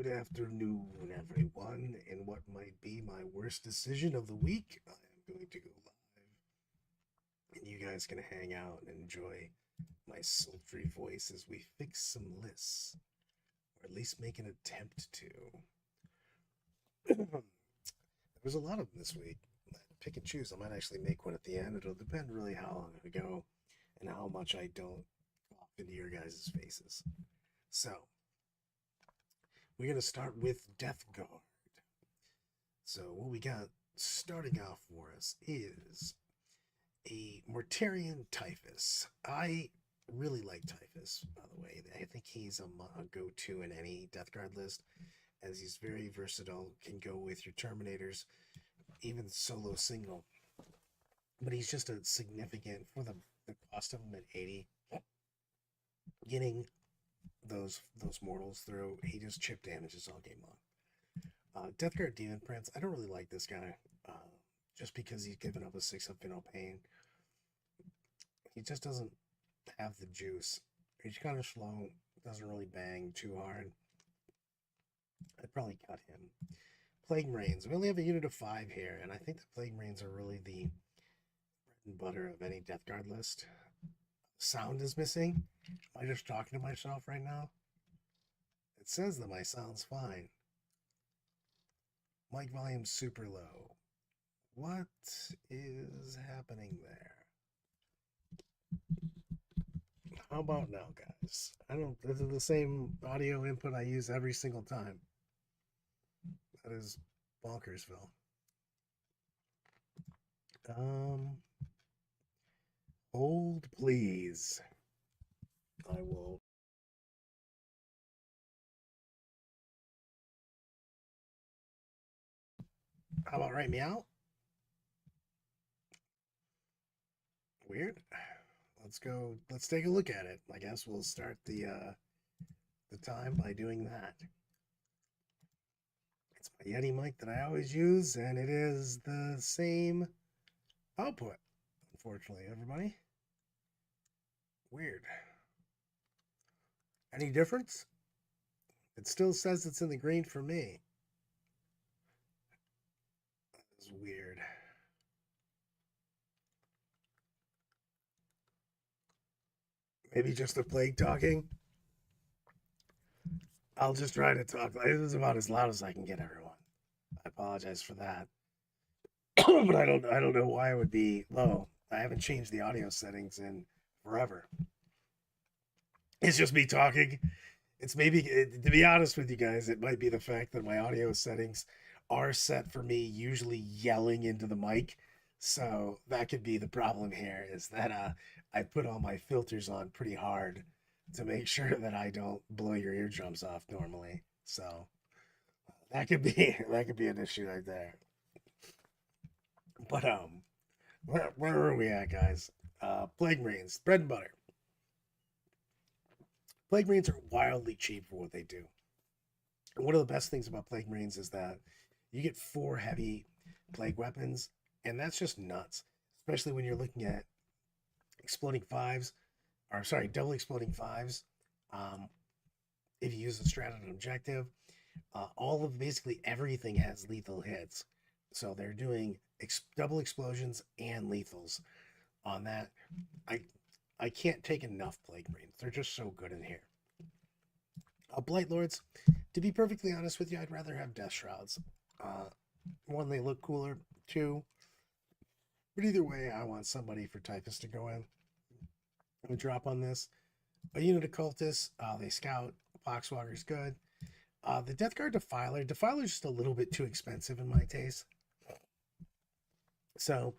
Good afternoon, everyone. And what might be my worst decision of the week, I am going to go live. And you guys can hang out and enjoy my sultry voice as we fix some lists, or at least make an attempt to. There was a lot of them this week. Pick and choose. I might actually make one at the end. It'll depend really how long I go and how much I don't cough into your guys' faces. So, we're going to start with Death Guard. So what we got starting off for us is a Mortarian Typhus. I really like Typhus, by the way. I think he's a go-to in any Death Guard list, as he's very versatile, can go with your Terminators, even solo single. But he's just a significant, for the cost of him at 80, getting those mortals through, he just chip damages all game long. Death Guard Demon Prince, I don't really like this guy, just because he's given up a 6 up Inno Pain. He just doesn't have the juice. He's kind of slow, doesn't really bang too hard. I'd probably cut him. Plague Rains, we only have a unit of 5 here, and I think the Plague Rains are really the bread and butter of any Death Guard list. Sound is missing. Am I just talking to myself right now? It says that my sound's fine. Mic volume super low. What is happening there? How about now, guys? This is the same audio input I use every single time. That is bonkersville. Hold, please. I will. How about right meow? Weird. Let's go. Let's take a look at it. I guess we'll start the time by doing that. It's my Yeti mic that I always use, and it is the same output. Unfortunately, everybody. Weird. Any difference? It still says it's in the green for me. That is weird. Maybe just the plague talking. I'll just try to talk. This is about as loud as I can get, everyone. I apologize for that. But I don't know why it would be low. I haven't changed the audio settings in forever. It's just me talking. It's maybe, to be honest with you guys, it might be the fact that my audio settings are set for me usually yelling into the mic. So that could be the problem here, is that I put all my filters on pretty hard to make sure that I don't blow your eardrums off normally. So that could be an issue right there. But where are we at, guys? Plague Marines, bread and butter. Plague Marines are wildly cheap for what they do. And one of the best things about Plague Marines is that you get 4 heavy plague weapons, and that's just nuts. Especially when you're looking at exploding 5s, or sorry, double exploding 5s. If you use a strat on an objective, all of basically everything has lethal hits. So they're doing double explosions and lethals on that. I can't take enough Plague Marines. They're just so good in here. Blight Lords, to be perfectly honest with you, I'd rather have Death Shrouds. One, they look cooler. 2, but either way, I want somebody for Typhus to go in. I'm going to drop on this. A unit of Cultists, they scout. Poxwalker's good. The Death Guard Defiler. Defiler's just a little bit too expensive in my taste. So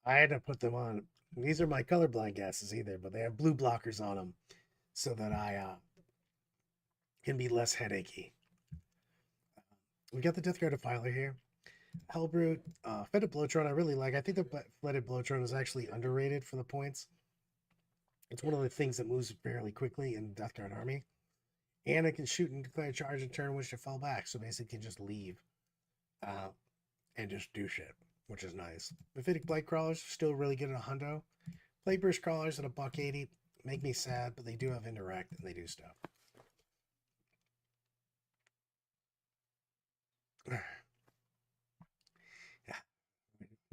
I had to put them on. These are my colorblind guesses either, but they have blue blockers on them so that I can be less headachy. We got the Death Guard Defiler here. Hellbrute, Fetid Blowtron I really like. I think the Fetid Blowtron is actually underrated for the points. It's one of the things that moves fairly quickly in Death Guard Army. And it can shoot and declare a charge in turn which to fall back. So basically it can just leave and just do shit, which is nice. Mephitic Blight Crawlers still really good at a hundo. Plague Burst Crawlers at $180 make me sad, but they do have indirect and they do stuff.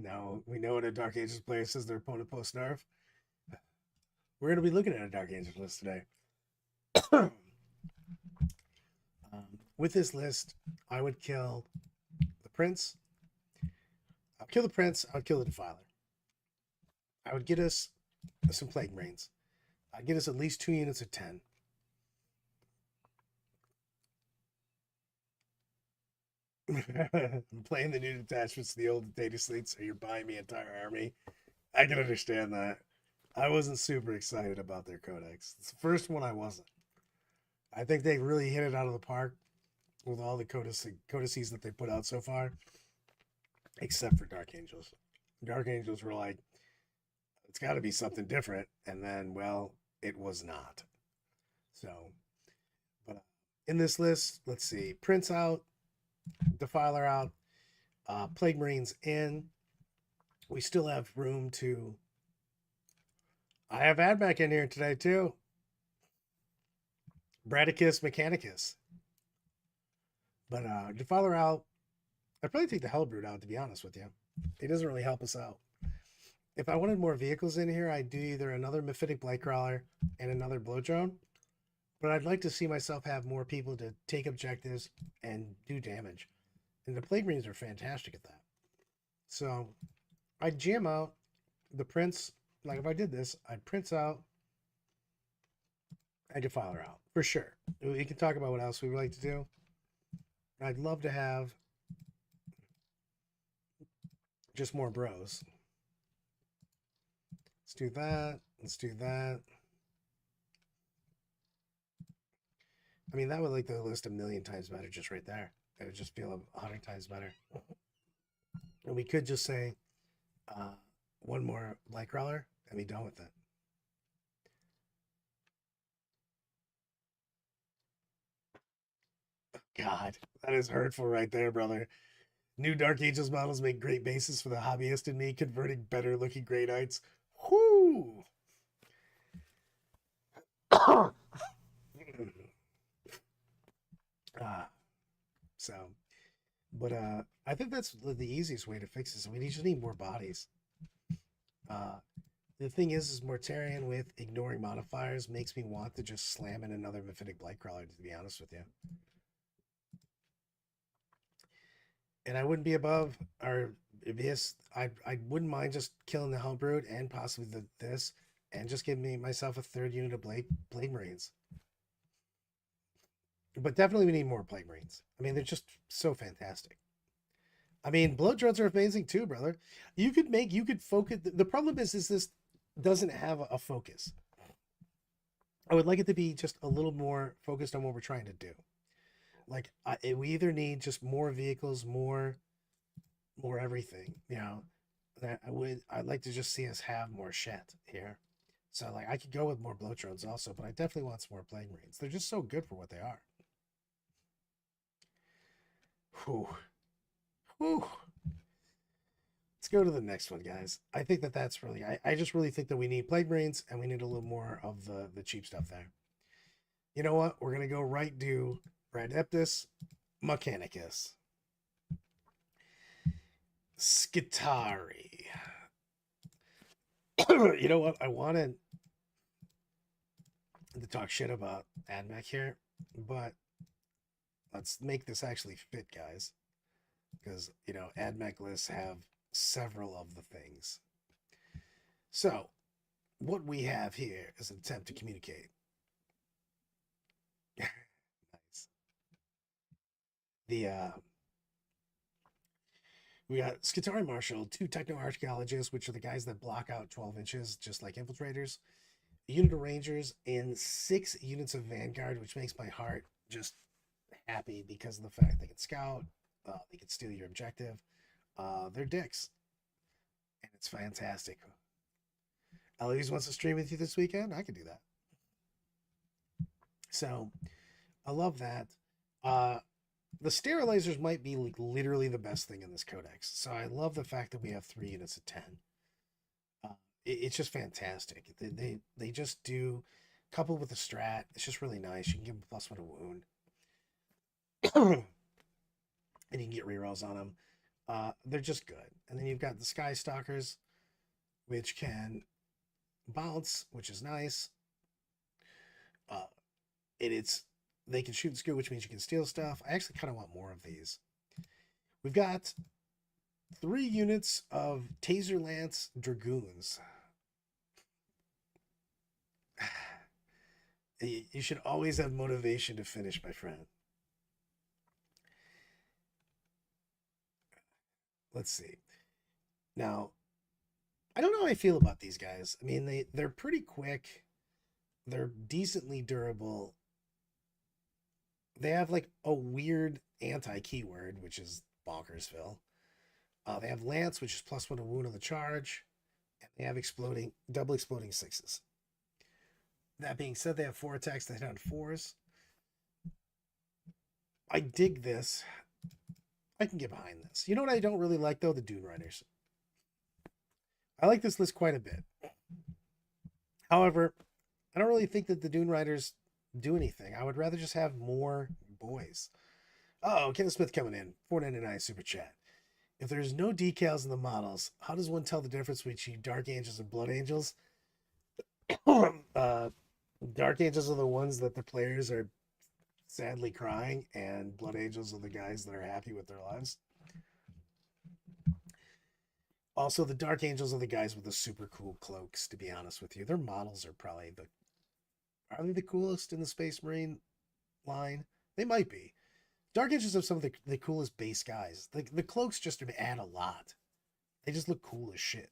Now we know what a Dark Ages player says their opponent post nerf. We're going to be looking at a Dark Ages list today. With this list, I would kill the Prince. I'll kill the Prince. I would kill the Defiler. I would get us some Plague Marines. I'd get us at least 2 units of 10. I'm playing the new detachments to the old data slate, so you're buying me entire army. I can understand that. I wasn't super excited about their codex. It's the first one I wasn't. I think they really hit it out of the park with all the codices that they put out so far, except for Dark Angels. Dark Angels were like, it's got to be something different, and then, well, it was not. So, but in this list, let's see, Prince out, Defiler out, Plague Marines in. We still have room to. I have Admech in here today too. Bradicus, Mechanicus. But Defiler out. I'd probably take the Hellbrood out, to be honest with you. He doesn't really help us out. If I wanted more vehicles in here, I'd do either another Mephitic Blightcrawler and another Blow Drone. But I'd like to see myself have more people to take objectives and do damage. And the Plague Marines are fantastic at that. So I'd jam out the Prince. Like if I did this, I'd Prince out. I'd Defiler out. For sure. We can talk about what else we would like to do. I'd love to have just more bros. Let's do that. Let's do that. I mean, that would make the list a million times better just right there. It would just feel 100 times better. And we could just say one more Blightcrawler and be done with it. God, that is hurtful right there, brother. New Dark Ages models make great bases for the hobbyist and me, converting better looking Grey Knights. Whoo! So, but I think that's the easiest way to fix this. We just need more bodies. The thing is Mortarion with ignoring modifiers makes me want to just slam in another Mephitic Blightcrawler, to be honest with you. And I wouldn't be above, or this, I wouldn't mind just killing the Hellbrood and possibly this, and just giving myself a third unit of Plague Marines. But definitely we need more Plague Marines. I mean, they're just so fantastic. I mean, Blow Drones are amazing too, brother. You could focus. The problem is this doesn't have a focus. I would like it to be just a little more focused on what we're trying to do. Like we either need just more vehicles, more everything. You know, that I'd like to just see us have more shit here. So like I could go with more Blow Drones also, but I definitely want some more Plague Marines. They're just so good for what they are. Whew. Whew. Let's go to the next one, guys. I think that's really, I just really think that we need Plague Marines and we need a little more of the cheap stuff there. You know what? We're going to go right to Adeptus, Mechanicus. Skitari. You know what? I wanted to talk shit about Admech here, but let's make this actually fit, guys. Because, you know, Admech lists have several of the things. So, what we have here is an attempt to communicate. Nice. We got Skitari Marshal, 2 Techno-Archaeologists, which are the guys that block out 12 inches, just like infiltrators. A unit of Rangers and 6 units of Vanguard, which makes my heart just happy because of the fact they can scout, they can steal your objective. They're dicks. And it's fantastic. Eloise wants to stream with you this weekend? I could do that. So, I love that. The sterilizers might be like literally the best thing in this codex. So I love the fact that we have 3 units of 10. It's just fantastic. They just do, coupled with the strat, it's just really nice. You can give them +1 to wound. And you can get rerolls on them. They're just good. And then you've got the Sky Stalkers, which can bounce, which is nice. Uh, it's they can shoot and scoot, which means you can steal stuff. I actually kind of want more of these. We've got 3 units of Taser Lance Dragoons. You should always have motivation to finish, my friend. Let's see. Now, I don't know how I feel about these guys. I mean, they're pretty quick. They're decently durable. They have like a weird anti-keyword, which is Bonkersville. They have Lance, which is +1 to wound on the charge. And they have double exploding 6s. That being said, they have 4 attacks that hit on 4s. I dig this. I can get behind this. You know what I don't really like, though? The Dune Riders. I like this list quite a bit. However, I don't really think that the Dune Riders do anything. I would rather just have more boys. Oh, Kenneth Smith coming in. $4.99 super chat. If there's no decals in the models, how does one tell the difference between Dark Angels and Blood Angels? Dark Angels are the ones that the players are sadly crying, and Blood Angels are the guys that are happy with their lives. Also, the Dark Angels are the guys with the super cool cloaks, to be honest with you. Their models are probably are they the coolest in the Space Marine line? They might be. Dark Angels have some of the coolest base guys. The cloaks just add a lot. They just look cool as shit.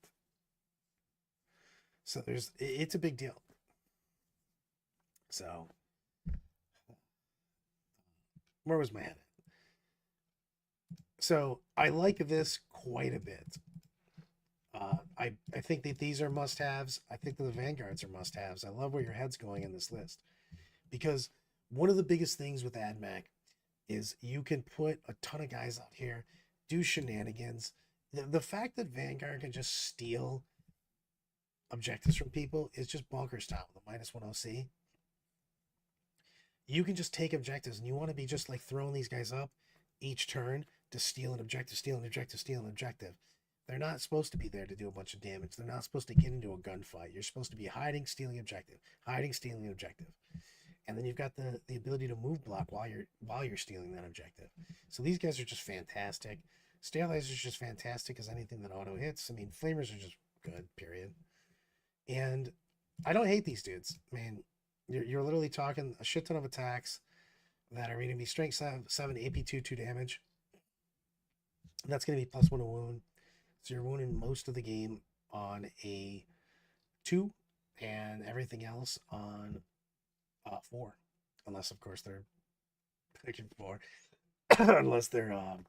So it's a big deal. So, where was my head at? So, I like this quite a bit. I think that these are must-haves. I think that the Vanguards are must-haves. I love where your head's going in this list. Because one of the biggest things with AdMac is you can put a ton of guys out here, do shenanigans. The fact that Vanguard can just steal objectives from people is just bonkers style with a -1 OC. You can just take objectives, and you want to be just like throwing these guys up each turn to steal an objective, steal an objective, steal an objective. They're not supposed to be there to do a bunch of damage. They're not supposed to get into a gunfight. You're supposed to be hiding, stealing objective, hiding, stealing objective. And then you've got the ability to move block while you're stealing that objective. So these guys are just fantastic. Stabilizers are just fantastic as anything that auto hits. I mean, Flamers are just good, period. And I don't hate these dudes. I mean, you're literally talking a shit ton of attacks that are going to be strength 7, AP 2 damage. That's going to be +1 to wound. So you're wounding most of the game on a 2 and everything else on 4. Unless, of course, they're picking 4. Unless they're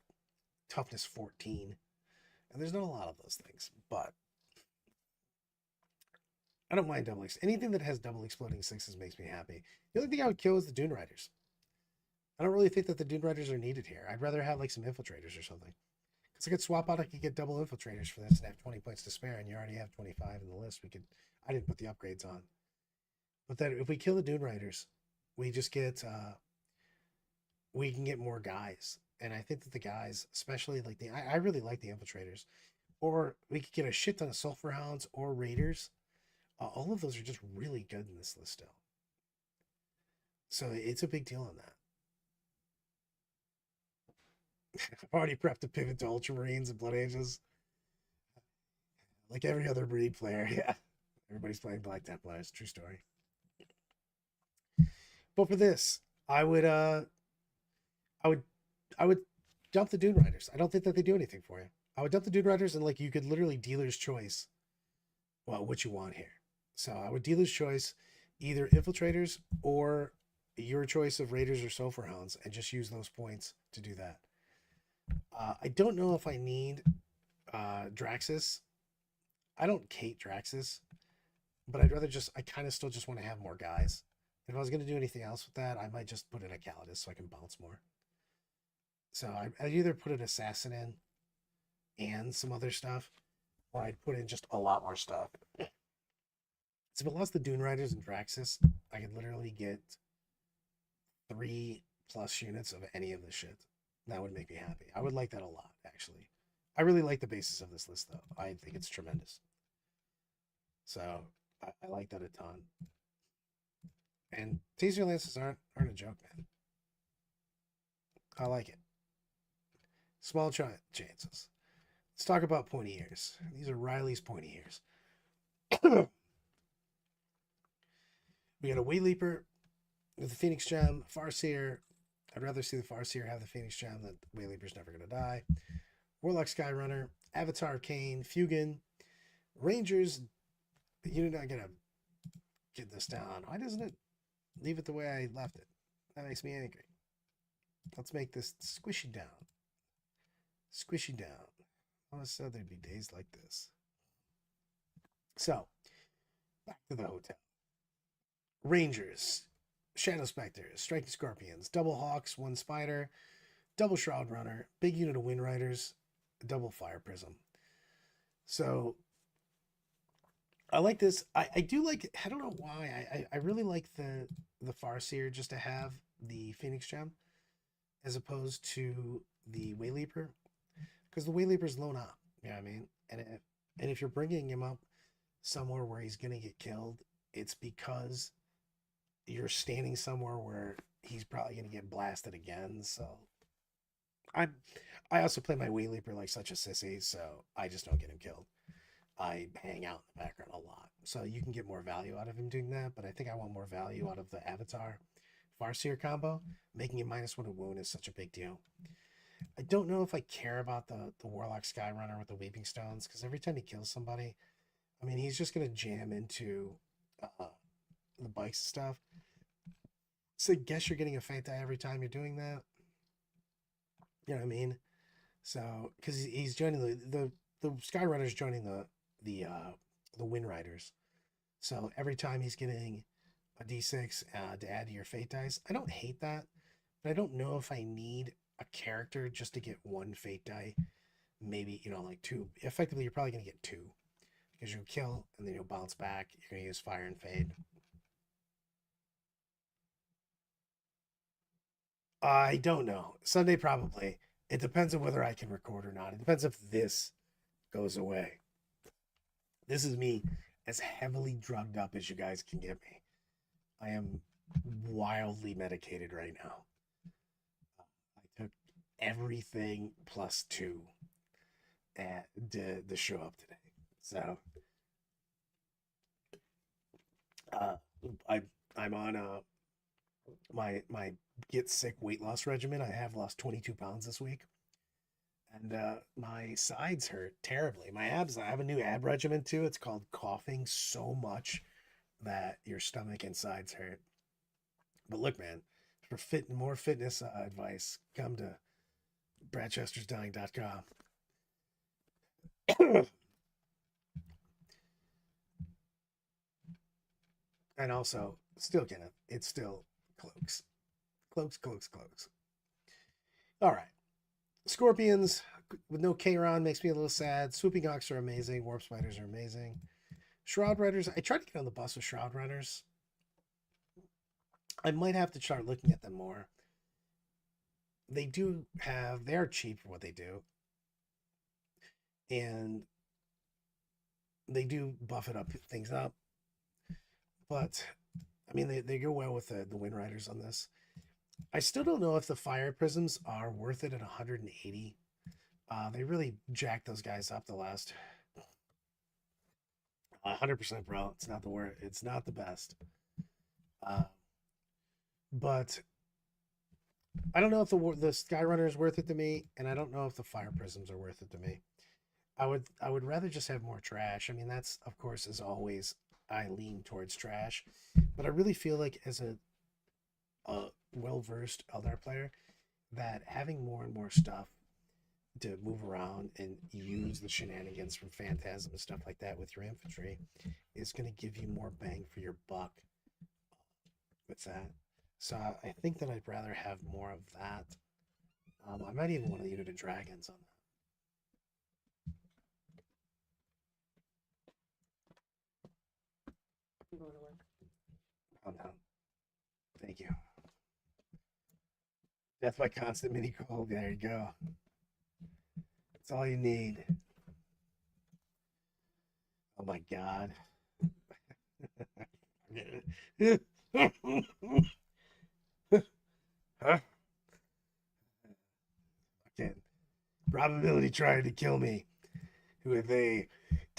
toughness 14. And there's not a lot of those things. But I don't mind double. Anything that has double exploding 6s makes me happy. The only thing I would kill is the Dune Riders. I don't really think that the Dune Riders are needed here. I'd rather have like some infiltrators or something. Because I could swap out, I could get double infiltrators for this and have 20 points to spare, and you already have 25 in the list. I didn't put the upgrades on. But then if we kill the Dune Riders, we just get we can get more guys. And I think that the guys, especially like I really like the infiltrators. Or we could get a shit ton of Sulfur Hounds or Raiders. All of those are just really good in this list still. So it's a big deal on that. I've already prepped to pivot to Ultramarines and Blood Angels. Like every other breed player, yeah. Everybody's playing Black Templars. True story. But for this, I would dump the Dune Riders. I don't think that they do anything for you. I would dump the Dune Riders, and like you could literally dealer's choice what you want here. So I would dealer's choice either infiltrators or your choice of Raiders or Sulfur Hounds, and just use those points to do that. I don't know if I need Draxus. I don't hate Draxus, but I kind of still just want to have more guys. If I was going to do anything else with that, I might just put in a Calidus so I can bounce more. So I'd either put an Assassin in and some other stuff, or I'd put in just a lot more stuff. So if it lost the Dune Riders and Draxus, I could literally get 3+ units of any of this shit. That would make me happy. I would like that a lot, actually. I really like the basis of this list, though. I think it's tremendous. So I like that a ton. And taser lances aren't a joke, man. I like it. Small chances. Let's talk about pointy ears. These are Riley's pointy ears. We got a Way Leaper with the Phoenix Gem, Farseer. I'd rather see the Farseer have the Phoenix Gem. That Way Leaper's never going to die. Warlock Skyrunner, Avatar Kane, Fugan, Rangers. You're not going to get this down. Why doesn't it leave it the way I left it? That makes me angry. Let's make this squishy down. Squishy down. I always said there'd be days like this. So, back to the hotel. Rangers, Shadow Specters, Striking Scorpions, Double Hawks, 1 Spider, Double Shroud Runner, big unit of Wind Riders, Double Fire Prism. So, I like this. I do like, I don't know why, I really like the Farseer just to have the Phoenix Gem as opposed to the Way Leaper, because the Way Leaper's low up, you know what I mean? And if you're bringing him up somewhere where he's going to get killed, it's because you're standing somewhere where he's probably going to get blasted again. So I also play my Way Leaper like such a sissy, so I just don't get him killed. I hang out in the background a lot. So you can get more value out of him doing that, but I think I want more value out of the Avatar Farseer combo. Making it -1 to wound is such a big deal. I don't know if I care about the Warlock Skyrunner with the Weeping Stones, because every time he kills somebody, I mean, he's just going to jam into the bikes and stuff. So I guess you're getting a Faint Eye every time you're doing that. You know what I mean? So, because he's joining the Skyrunner's joining the Wind Riders. So every time he's getting a D6 to add to your Fate dice, I don't hate that, but I don't know if I need a character just to get 1 Fate die. Maybe, you know, like 2. Effectively, you're probably going to get 2, because you'll kill and then you'll bounce back. You're going to use Fire and Fade. I don't know. Sunday, probably. It depends on whether I can record or not. It depends if this goes away. This is me as heavily drugged up as you guys can get me. I am wildly medicated right now. I took everything +2 to show up today. So I'm on my get sick weight loss regimen. I have lost 22 pounds this week, and my sides hurt terribly. My abs. I have a new ab regimen too. It's called coughing so much that your stomach and sides hurt. But look, man, for more fitness advice, come to bradchestersdying.com. And also, still Kenneth, it's still cloaks. Cloaks. All right. Scorpions with no Kayron makes me a little sad. Swooping Hawks are amazing. Warp Spiders are amazing. Shroud Riders, I tried to get on the bus with Shroud Riders. I might have to start looking at them more. They are cheap for what they do. And they do buff it up, things up. But, I mean, they go well with the Wind Riders on this. I still don't know if the Fire Prisms are worth it at 180. They really jacked those guys up the last 100%, bro. It's not the word. It's not the best. But I don't know if the Skyrunner is worth it to me, and I don't know if the Fire Prisms are worth it to me. I would rather just have more trash. I mean, that's, of course, as always, I lean towards trash, but I really feel like as a well-versed Eldar player, that having more and more stuff to move around and use the shenanigans from Phantasm and stuff like that with your infantry is going to give you more bang for your buck with that. So I think that I'd rather have more of that. I might even want a unit of dragons on that. Calm down. Thank you. Death by constant mini cold. There you go. That's all you need. Oh my god. Huh? Okay. Probability trying to kill me with a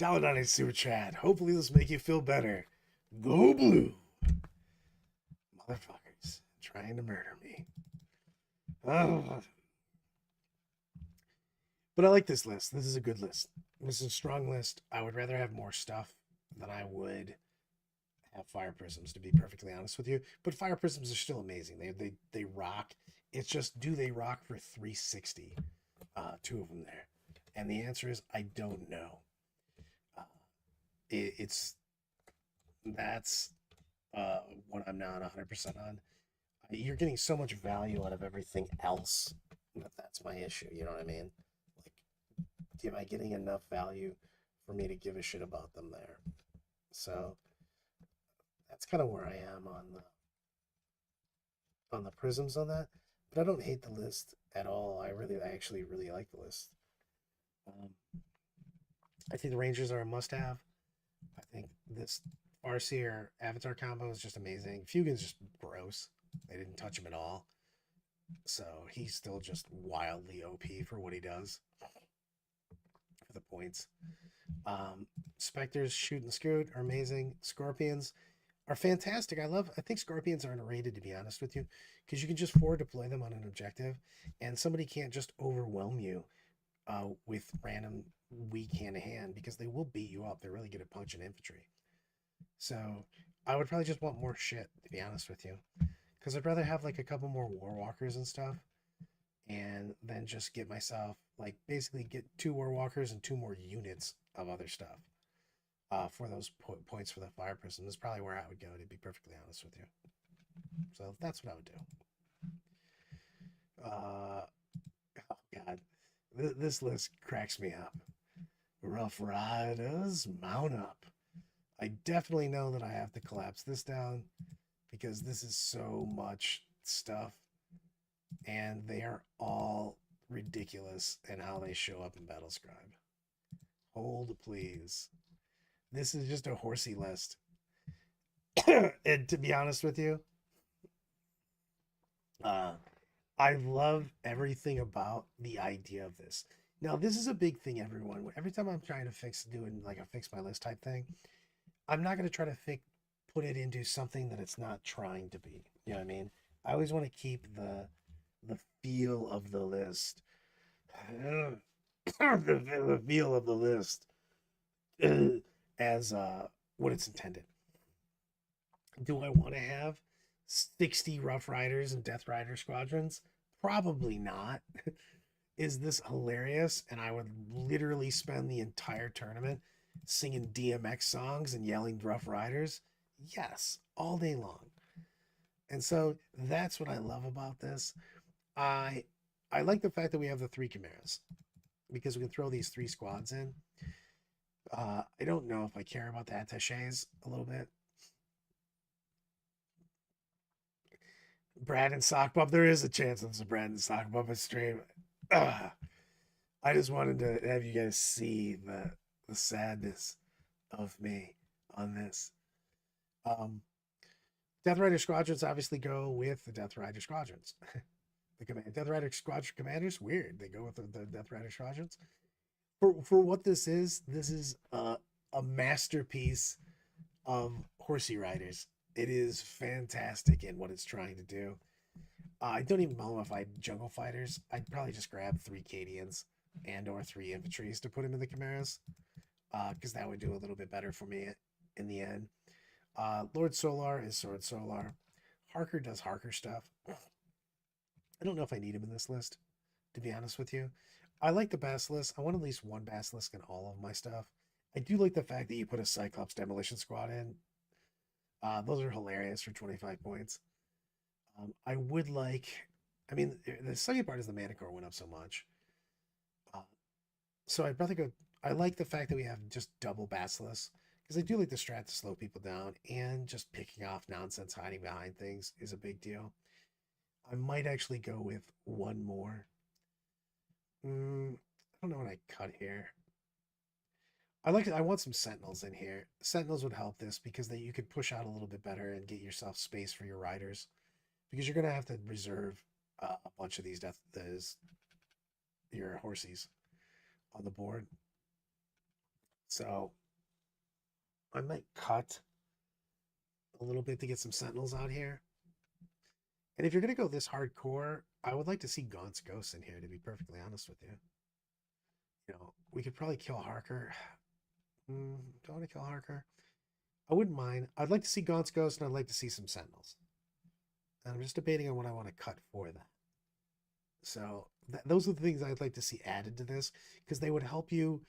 $1 super chat. Hopefully this will make you feel better. Go blue. Motherfuckers trying to murder me. Oh. But I like this list. This is a good list. This is a strong list. I would rather have more stuff than I would have fire prisms, to be perfectly honest with you. But fire prisms are still amazing. They rock. It's just, do they rock for 360? Two of them there. And the answer is I don't know. Uh, it's that's what I'm not 100% on. You're getting so much value out of everything else that's my issue. You know what I mean? Like, am I getting enough value for me to give a shit about them there? So that's kind of where I am on the prisms on that. But I don't hate the list at all. I actually really like the list. Um, I think the Rangers are a must-have. I think this Farseer Avatar combo is just amazing. Fugin's just gross. They didn't touch him at all. So he's still just wildly OP for what he does. For the points. Spectres, Shoot and Scoot are amazing. Scorpions are fantastic. I think Scorpions are underrated, to be honest with you, because you can just forward deploy them on an objective, and somebody can't just overwhelm you with random weak hand-to-hand, because they will beat you up. They're really good at punching infantry. So I would probably just want more shit, to be honest with you, because I'd rather have like a couple more Warwalkers and stuff, and then just get myself, like, basically get 2 Warwalkers and 2 more units of other stuff for those points for the Fire Prism. Is probably where I would go, to be perfectly honest with you. So that's what I would do. Oh god, this list cracks me up. Rough Riders, mount up. I definitely know that I have to collapse this down because this is so much stuff, and they are all ridiculous in how they show up in Battlescribe. Hold, please. This is just a horsey list. And to be honest with you, I love everything about the idea of this. Now, this is a big thing, everyone. Every time I'm trying to doing like a fix my list type thing, I'm not going to try to put it into something that it's not trying to be. You know what I mean? I always want to keep the feel of the list. The feel of the list as what it's intended. Do I want to have 60 Rough Riders and Death Rider squadrons? Probably not. Is this hilarious? And I would literally spend the entire tournament singing DMX songs and yelling Rough Riders? Yes, all day long. And so that's what I love about this. I I like the fact that we have the 3 Chimeras because we can throw these 3 squads in. I don't know if I care about the attaches a little bit. Brad and Sock Bub, there is a chance there's a Brad and Sock Bub stream. I just wanted to have you guys see the sadness of me on this. Death Rider squadrons obviously go with the Death Rider squadrons. The Death Rider squadron commanders, weird. They go with the Death Rider squadrons. For what this is a masterpiece of horsey riders. It is fantastic in what it's trying to do. I don't even know if I had jungle fighters. I'd probably just grab 3 Cadians and or 3 infantries to put them in the Chimeras, because that would do a little bit better for me in the end. Lord Solar is Sword Solar. Harker does Harker stuff. I don't know if I need him in this list, to be honest with you. I like the Basilisk. I want at least 1 Basilisk in all of my stuff. I do like the fact that you put a Cyclops Demolition Squad in. Those are hilarious for 25 points. I would like... I mean, the second part is the Mana Core went up so much. So I'd rather go... I like the fact that we have just double Basilisk, because I do like the strat to slow people down, and just picking off nonsense hiding behind things is a big deal. I might actually go with 1 more. If don't know what I cut here. I want some sentinels in here. Sentinels would help this because you could push out a little bit better and get yourself space for your riders. Because you're gonna have to reserve a bunch of these your horses on the board. So I might cut a little bit to get some sentinels out here. And if you're gonna go this hardcore, I would like to see Gaunt's Ghost in here, to be perfectly honest with you. You know, we could probably kill Harker. Don't want to kill Harker. I wouldn't mind. I'd like to see Gaunt's Ghost, and I'd like to see some sentinels. And I'm just debating on what I want to cut for that. So those are the things I'd like to see added to this, because they would help you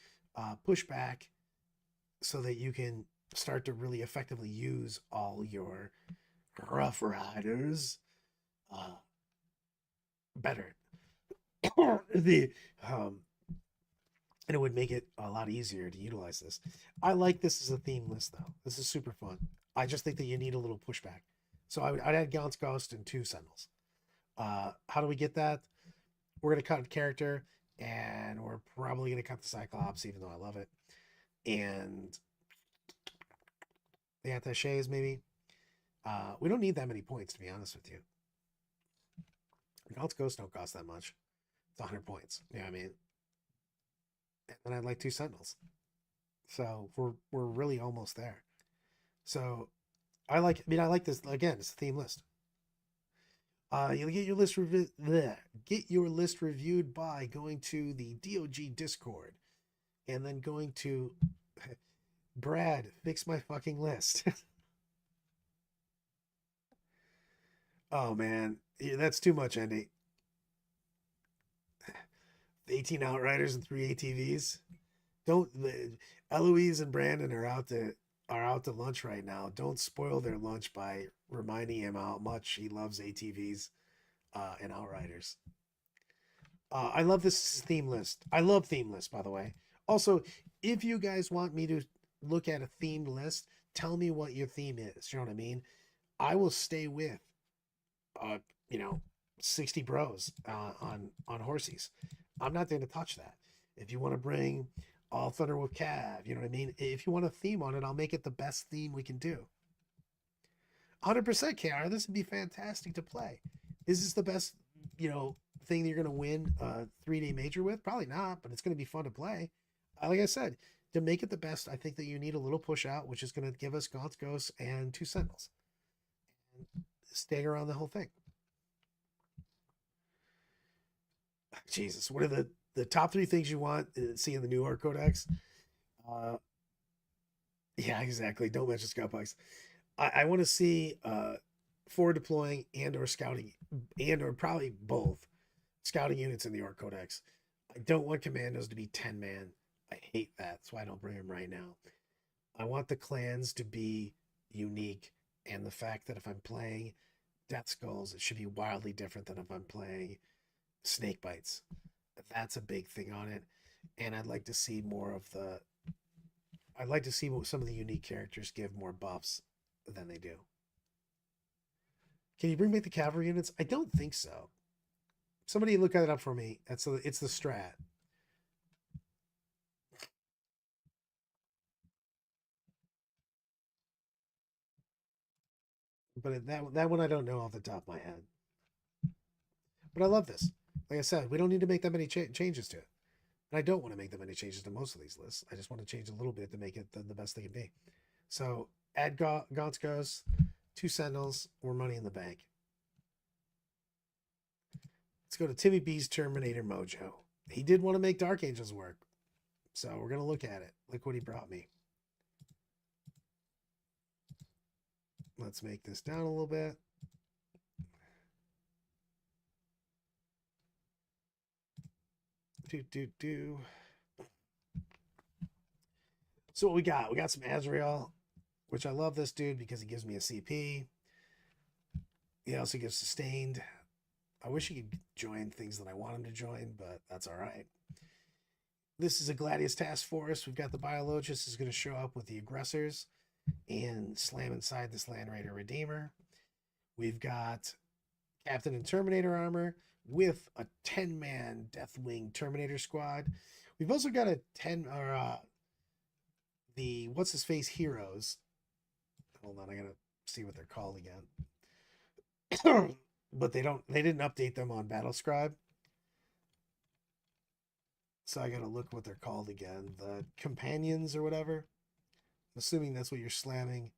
push back so that you can start to really effectively use all your Rough Riders better. the and it would make it a lot easier to utilize this. I like this as a theme list, though. This is super fun. I just think that you need a little pushback. So I'd add Gaunt's Ghost and 2 Sentinels. How do we get that? We're going to cut a character, and we're probably going to cut the Cyclops, even though I love it. And the Attachés, maybe. We don't need that many points, to be honest with you. Gaunt's Ghost don't cost that much. It's 100 points. You know what I mean? And then I'd like 2 Sentinels. So we're really almost there. So I like this. Again, it's a theme list. You'll get your list reviewed by going to the DOG Discord and then going to Brad, fix my fucking list. Oh man, that's too much, Andy. 18 Outriders and 3 ATVs. Eloise and Brandon are out to lunch right now. Don't spoil their lunch by reminding him how much he loves ATVs and Outriders. I love this theme list. I love theme lists, by the way. Also, if you guys want me to look at a themed list, tell me what your theme is. You know what I mean? I will stay with 60 bros on horsies. I'm not going to touch that. If you want to bring all Thunder with Cav, you know what I mean? If you want a theme on it, I'll make it the best theme we can do. 100% KR, this would be fantastic to play. Is this the best, thing that you're going to win a 3-day major with? Probably not, but it's going to be fun to play. Like I said, to make it the best, I think that you need a little push out, which is going to give us Gaunt's Ghost and 2 Sentinels. And stagger around the whole thing. Jesus, what are the top 3 things you want to see in the new Art Codex? Yeah, exactly. Don't mention scout bikes. I want to see forward deploying and or scouting and or probably both scouting units in the Art Codex. I don't want commandos to be 10-man. I hate that. That's why I don't bring them right now. I want the clans to be unique, and the fact that if I'm playing Death Skulls, it should be wildly different than if I'm playing Snake Bites. That's a big thing on it. And I'd like to see some of the unique characters give more buffs than they do. Can you bring back the cavalry units? I don't think so. Somebody look that up for me. It's the strat. But that one I don't know off the top of my head. But I love this. Like I said, we don't need to make that many changes to it. And I don't want to make that many changes to most of these lists. I just want to change a little bit to make it the best they can be. So add Gaunt's Ghost, 2 Sentinels, or Money in the Bank. Let's go to Timmy B's Terminator Mojo. He did want to make Dark Angels work. So we're going to look at it. Look what he brought me. Let's make this down a little bit. So what we got? We got some Azrael, which I love this dude because he gives me a CP. He also gives sustained. I wish he could join things that I want him to join, but that's all right. This is a Gladius Task Force. We've got the Biologist is going to show up with the aggressors and slam inside this Land Raider Redeemer. We've got Captain and Terminator armor with a 10-man Deathwing Terminator squad. We've also got a 10 or the what's his face heroes. Hold on, I gotta see what they're called again. But they didn't update them on Battlescribe. So I gotta look what they're called again. The companions or whatever. I'm assuming that's what you're slamming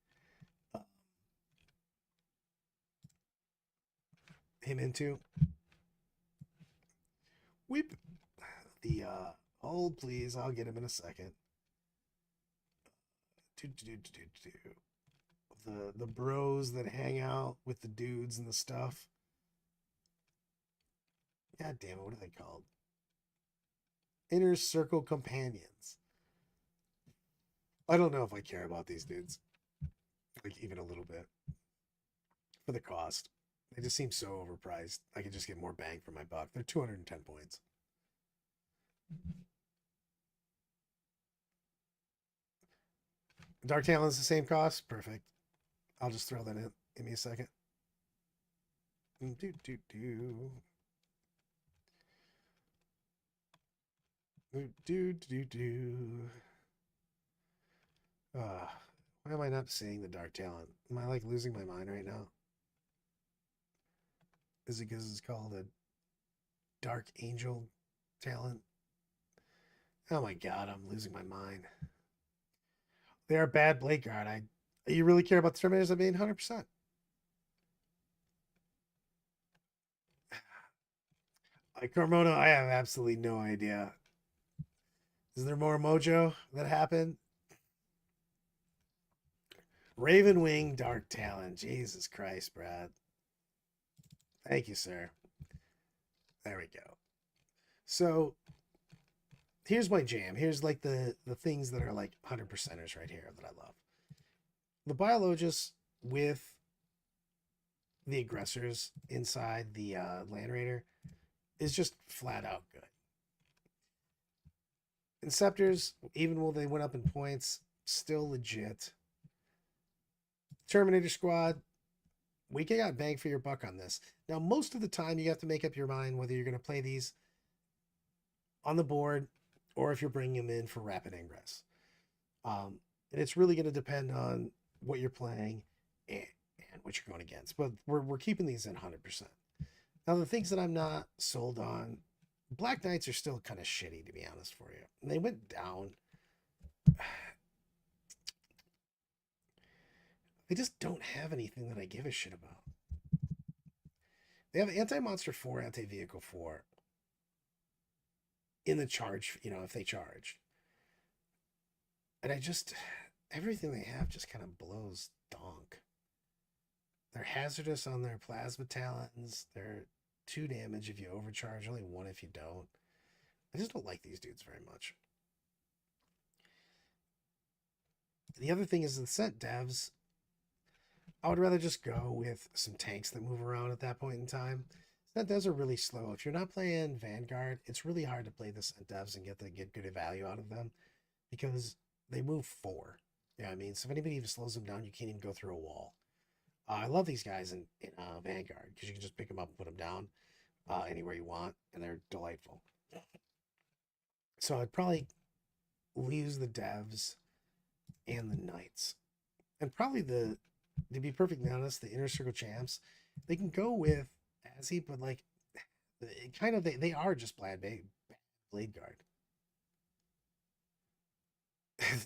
him into. Weep the hold please, I'll get him in a second. The bros that hang out with the dudes and the stuff. God damn it, what are they called? Inner Circle Companions. I don't know if I care about these dudes. Like, even a little bit. For the cost. They just seem so overpriced. I could just get more bang for my buck. They're 210 points. Dark Talon's the same cost? Perfect. I'll just throw that in. Give me a second. Do. Why am I not seeing the Dark Talon? Am I like losing my mind right now? Is it because it's called a Dark Angel Talent? Oh my god, I'm losing my mind. They are bad Blade Guard. You really care about the Terminators? I mean, 100%. Like Carmona, I have absolutely no idea. Is there more mojo that happened? Ravenwing Dark Talon. Jesus Christ, Brad. Thank you, sir. There we go. So here's my jam. Here's like the things that are like 100%ers right here that I love. The Biologists with the aggressors inside the Land Raider is just flat out good. Inceptors, even though they went up in points, still legit. Terminator Squad, we got bang for your buck on this. Now, most of the time, you have to make up your mind whether you're going to play these on the board or if you're bringing them in for rapid ingress. And it's really going to depend on what you're playing and what you're going against. But we're keeping these in 100%. Now, the things that I'm not sold on, Black Knights are still kind of shitty, to be honest for you. And they went down. They just don't have anything that I give a shit about. They have anti-monster 4, anti-vehicle 4 in the charge, if they charge. And everything they have just kind of blows donk. They're hazardous on their plasma talons. They're 2 damage if you overcharge, only 1 if you don't. I just don't like these dudes very much. The other thing is the set devs, I would rather just go with some tanks that move around at that point in time. Scent devs are really slow. If you're not playing Vanguard, it's really hard to play the scent devs and get good value out of them because they move 4. Yeah, I mean, so if anybody even slows them down, you can't even go through a wall. I love these guys in Vanguard because you can just pick them up and put them down anywhere you want, and they're delightful. So I'd probably use the devs and the knights, and probably to be perfectly honest, the Inner Circle champs, they can go with Azzy, but like, kind of they are just Blade Guard.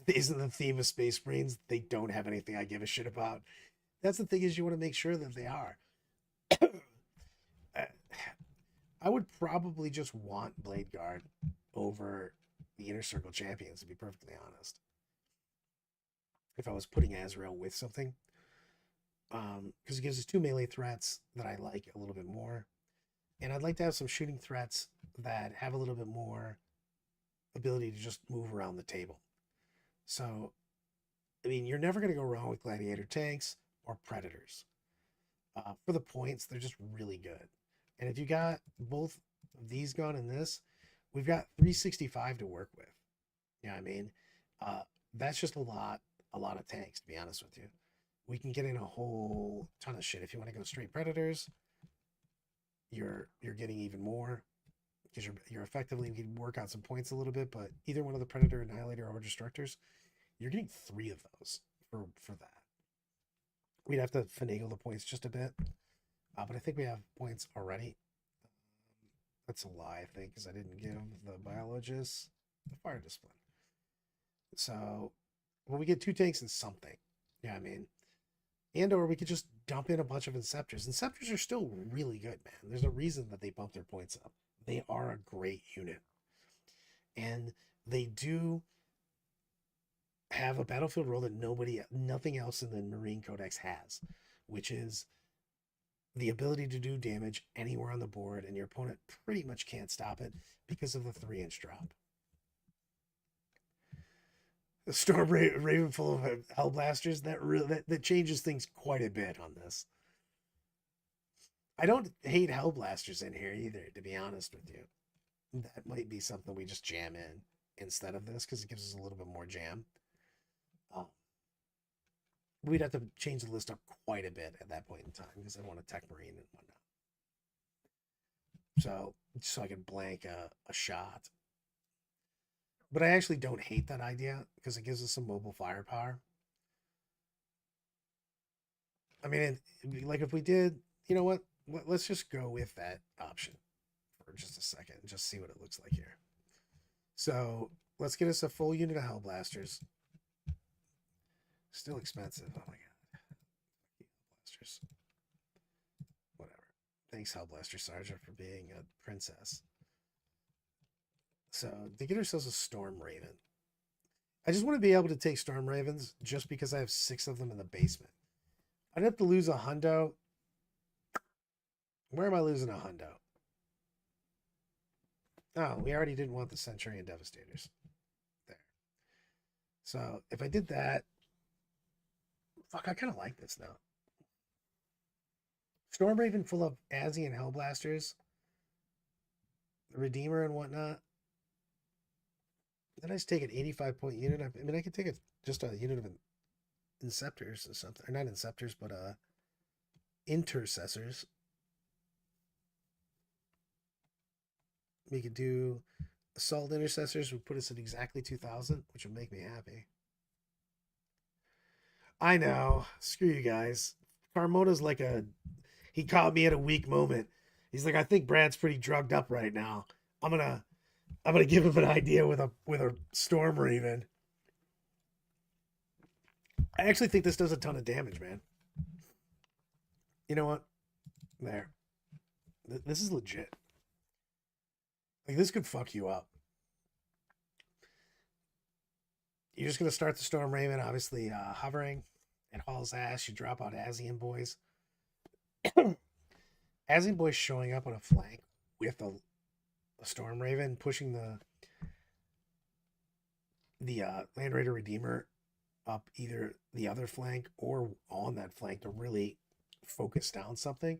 Isn't the theme of Space Marines? They don't have anything I give a shit about. That's the thing, is you want to make sure that they are. I would probably just want Blade Guard over the Inner Circle champions, to be perfectly honest. If I was putting Azrael with something. Because it gives us 2 melee threats that I like a little bit more. And I'd like to have some shooting threats that have a little bit more ability to just move around the table. So, I mean, you're never going to go wrong with Gladiator tanks or Predators. For the points, they're just really good. And if you got both of these gone in this, we've got 365 to work with. You know what I mean? That's just a lot of tanks, to be honest with you. We can get in a whole ton of shit. If you want to go straight Predators, you're getting even more because you're effectively, you can work out some points a little bit, but either one of the Predator, Annihilator, or Destructors, you're getting 3 of those for that. We'd have to finagle the points just a bit, but I think we have points already. That's a lie, I think, because I didn't give the biologists the fire discipline. So, well, we get 2 tanks and something. Yeah, I mean, and or we could just dump in a bunch of Inceptors. Inceptors are still really good, man. There's a reason that they bump their points up. They are a great unit. And they do have a battlefield role that nothing else in the Marine Codex has, which is the ability to do damage anywhere on the board, and your opponent pretty much can't stop it because of the 3-inch drop. The Storm Raven full of Hellblasters, that changes things quite a bit on this. I don't hate Hellblasters in here either, to be honest with you. That might be something we just jam in instead of this, because it gives us a little bit more jam. We'd have to change the list up quite a bit at that point in time, because I want a Tech Marine and whatnot. So I can blank a shot. But I actually don't hate that idea, because it gives us some mobile firepower. I mean, like if we did, you know what? Let's just go with that option for just a second and just see what it looks like here. So let's get us a full unit of Hellblasters. Still expensive. Oh my god. Hellblasters. Whatever. Thanks, Hellblaster Sergeant, for being a princess. So to get ourselves a Storm Raven. I just want to be able to take Storm Ravens just because I have 6 of them in the basement. I'd have to lose a hundo. Where am I losing a hundo? Oh, we already didn't want the Centurion Devastators. There. So if I did that, fuck, I kind of like this now. Storm Raven full of Azzy and Hellblasters, the Redeemer and whatnot. Then I just take an 85-point unit. I mean, I could take just a unit of Inceptors or something. Or not Inceptors, but Intercessors. We could do Assault Intercessors, would put us at exactly 2,000, which would make me happy. I know. Screw you guys. Carmona's like he caught me at a weak moment. He's like, I think Brad's pretty drugged up right now. I'm gonna give him an idea with a Storm Raven. I actually think this does a ton of damage, man. You know what? There. This is legit. Like, this could fuck you up. You're just gonna start the Storm Raven, obviously hovering. It hauls ass. You drop out Azian boys. Azian boys showing up on a flank with a Storm Raven, pushing the Land Raider Redeemer up either the other flank or on that flank to really focus down something.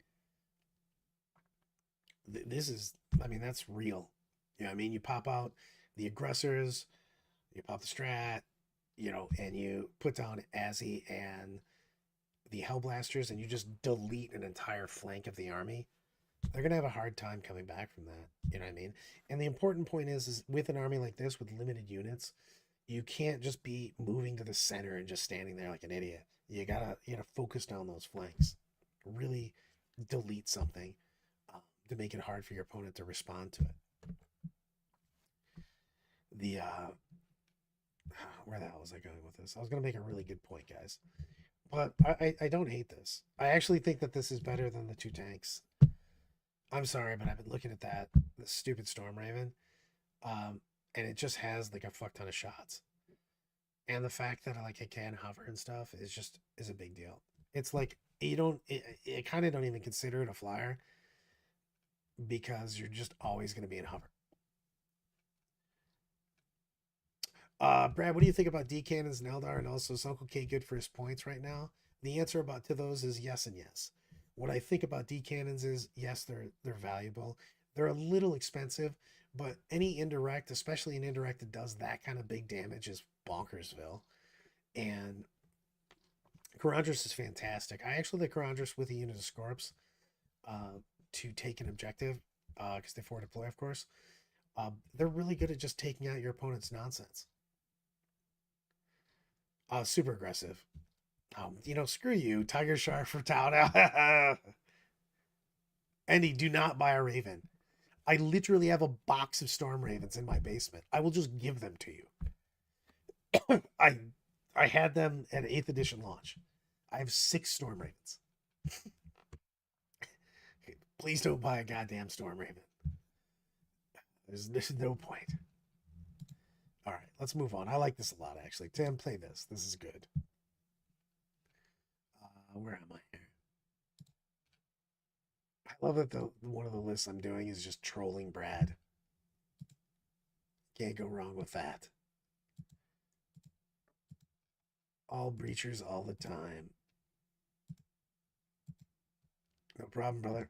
This is, I mean, that's real. You know what I mean? You pop out the aggressors, you pop the strat, you know, and you put down Azzy and the Hellblasters, and you just delete an entire flank of the army. They're going to have a hard time coming back from that. You know what I mean? And the important point is with an army like this with limited units, you can't just be moving to the center and just standing there like an idiot. You gotta focus down those flanks. Really delete something to make it hard for your opponent to respond to it. Where the hell was I going with this? I was going to make a really good point, guys. But I don't hate this. I actually think that this is better than the 2 tanks. I'm sorry, but I've been looking at the stupid Storm Raven, and it just has like a fuck ton of shots. And the fact that like it can hover and stuff is a big deal. It's like it kind of don't even consider it a flyer because you're just always going to be in hover. Brad, what do you think about D cannons and Eldar, and also is Uncle K good for his points right now? The answer to those is yes and yes. What I think about D cannons is yes, they're valuable. They're a little expensive, but any indirect, especially an indirect that does that kind of big damage, is bonkersville. And Karandras is fantastic. I actually like Karandras with a unit of Scorps to take an objective. because they forward deploy, of course. They're really good at just taking out your opponent's nonsense. Super aggressive. Screw you, Tiger Shark for town. Andy, do not buy a Raven. I literally have a box of Storm Ravens in my basement. I will just give them to you. I had them at 8th edition launch. I have 6 Storm Ravens. Please don't buy a goddamn Storm Raven. There's no point. All right, let's move on. I like this a lot, actually. Tim, play this. This is good. Where am I here? I love that one of the lists I'm doing is just trolling Brad. Can't go wrong with that. All breachers all the time. No problem, brother.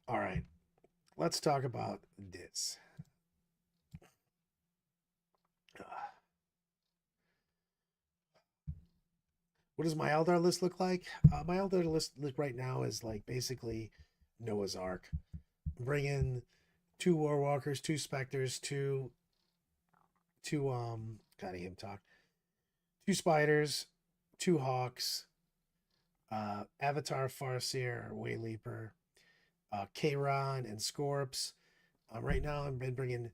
All right. Let's talk about this. What does my Eldar list look like? My Eldar list right now is like basically Noah's Ark. Bring in 2 Warwalkers, 2 Spectres, 2 gotta hear him talk. 2 Spiders, 2 Hawks, Avatar, Farseer, Wayleaper, Kayron, and Scorps. Right now I've been bringing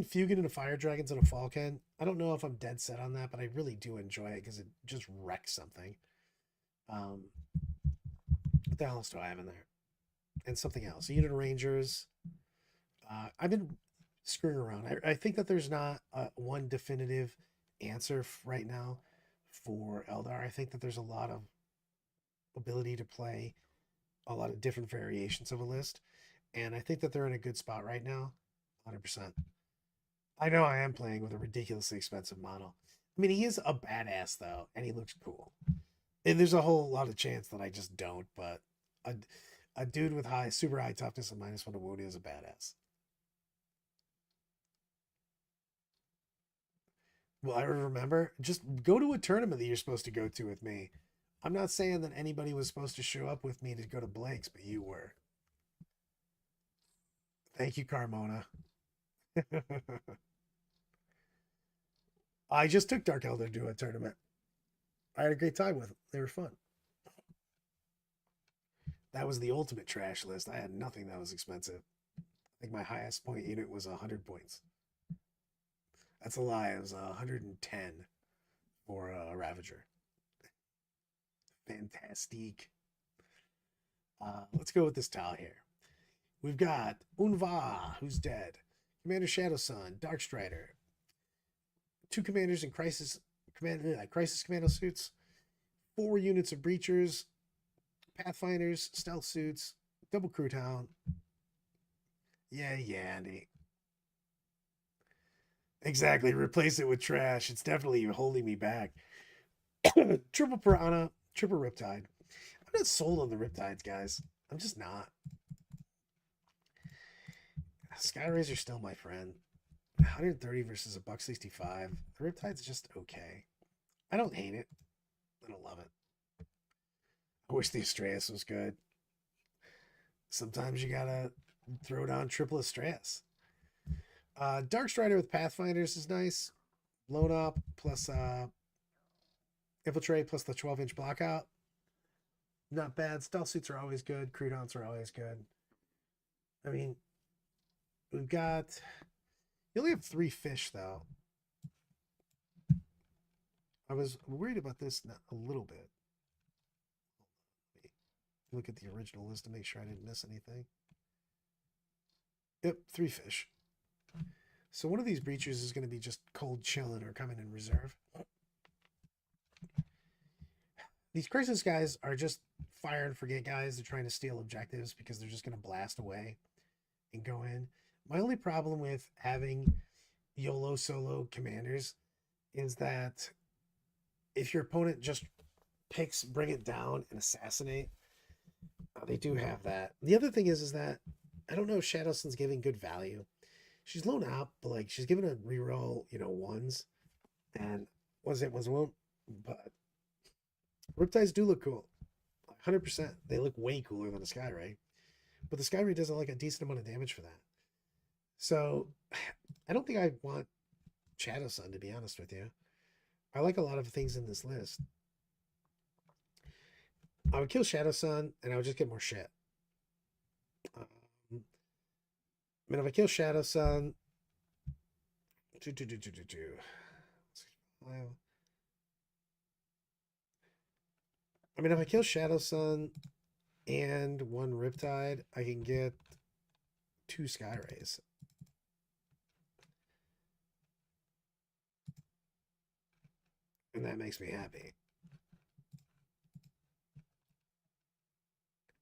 Fugin and a Fire Dragons and a Falcon. I don't know if I'm dead set on that, but I really do enjoy it because it just wrecks something. What the hell else do I have in there? And something else. A unit of Rangers. I've been screwing around. I think that there's not one definitive answer right now for Eldar. I think that there's a lot of ability to play a lot of different variations of a list. And I think that they're in a good spot right now. 100%. I know I am playing with a ridiculously expensive model. I mean, he is a badass, though, and he looks cool. And there's a whole lot of chance that I just don't, but a dude with super high toughness and -1 to wound is a badass. Well, I remember, just go to a tournament that you're supposed to go to with me. I'm not saying that anybody was supposed to show up with me to go to Blake's, but you were. Thank you, Carmona. I just took Dark Elder to a tournament. I had a great time with them. They were fun. That was the ultimate trash list. I had nothing that was expensive. I think my highest point unit was 100 points. That's a lie. It was 110 for a Ravager. Fantastic. Let's go with this tile here. We've got Unva, who's dead. Commander Shadow Sun, Dark Strider. 2 commanders in crisis commando suits. 4 units of breachers, pathfinders, stealth suits, double crew town. Yeah, Andy. Exactly. Replace it with trash. It's definitely holding me back. Triple Piranha, triple Riptide. I'm not sold on the Riptides, guys. I'm just not. Skyrazer's still my friend. 130 versus a $165. The Riptide's just okay. I don't hate it. I don't love it. I wish the Astreus was good. Sometimes you gotta throw down triple Astreus. Dark Strider with Pathfinders is nice. Blown up plus Infiltrate plus the 12-inch blockout. Not bad. Stealth suits are always good. Crudounts are always good. I mean, we've got... You only have 3 fish, though. I was worried about this a little bit. Look at the original list to make sure I didn't miss anything. Yep, 3 fish. So one of these breachers is going to be just cold chilling or coming in reserve. These crisis guys are just fire and forget guys. They're trying to steal objectives because they're just going to blast away and go in. My only problem with having YOLO solo commanders is that if your opponent just picks bring it down and assassinate, they do have that. The other thing is that I don't know if Shadow Sun's giving good value. She's blown out, but like she's given a reroll, 1s, and was it won't. But Riptides do look cool. 100%. They look way cooler than a Skyray. But the Skyray does like a decent amount of damage for that. So I don't think I want Shadow Sun, to be honest with you. I like a lot of things in this list. I would kill Shadow Sun and I would just get more shit. I mean, if I kill Shadow Sun, I mean, if I kill Shadow Sun and one Riptide, I can get 2 Skyrays. And that makes me happy.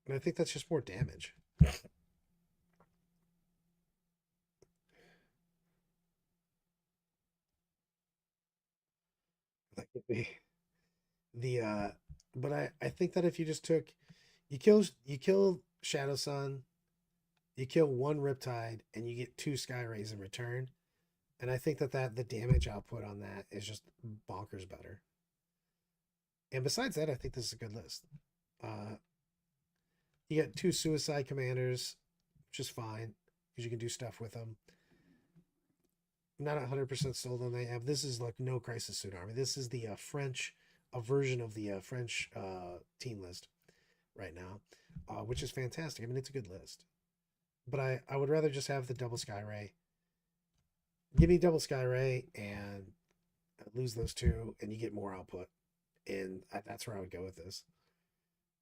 And I think that's just more damage. That could be the but I think that if you just took you kill Shadow Sun, you kill 1 Riptide, and you get 2 Skyrays in return. And I think that the damage output on that is just bonkers better. And besides that, I think this is a good list. You get 2 Suicide Commanders, which is fine because you can do stuff with them. I'm not 100% sold on they have. This is like no Crisis Suit Army. This is the French, a version of the French team list right now, which is fantastic. I mean, it's a good list. But I would rather just have the double Skyray. Give me double Skyray and lose those 2, and you get more output. And that's where I would go with this.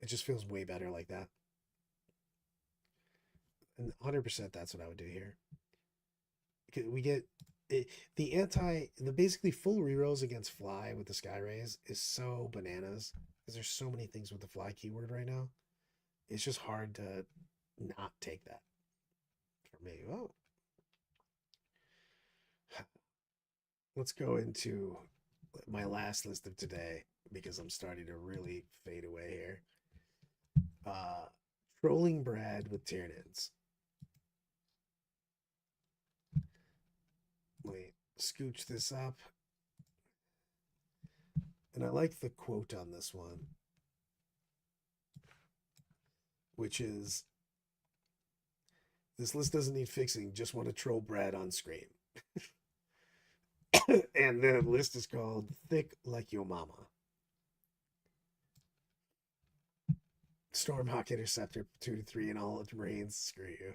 It just feels way better like that. And 100% that's what I would do here. We get the basically full rerolls against Fly with the Skyrays is so bananas because there's so many things with the Fly keyword right now. It's just hard to not take that for me. Oh. Let's go into my last list of today because I'm starting to really fade away here. Trolling Brad with Tyranids. Let me scooch this up. And I like the quote on this one, which is, "This list doesn't need fixing, just want to troll Brad on screen." And the list is called Thick Like Your Mama. Stormhawk Interceptor 2 to 3 and all of the Marines. Screw you.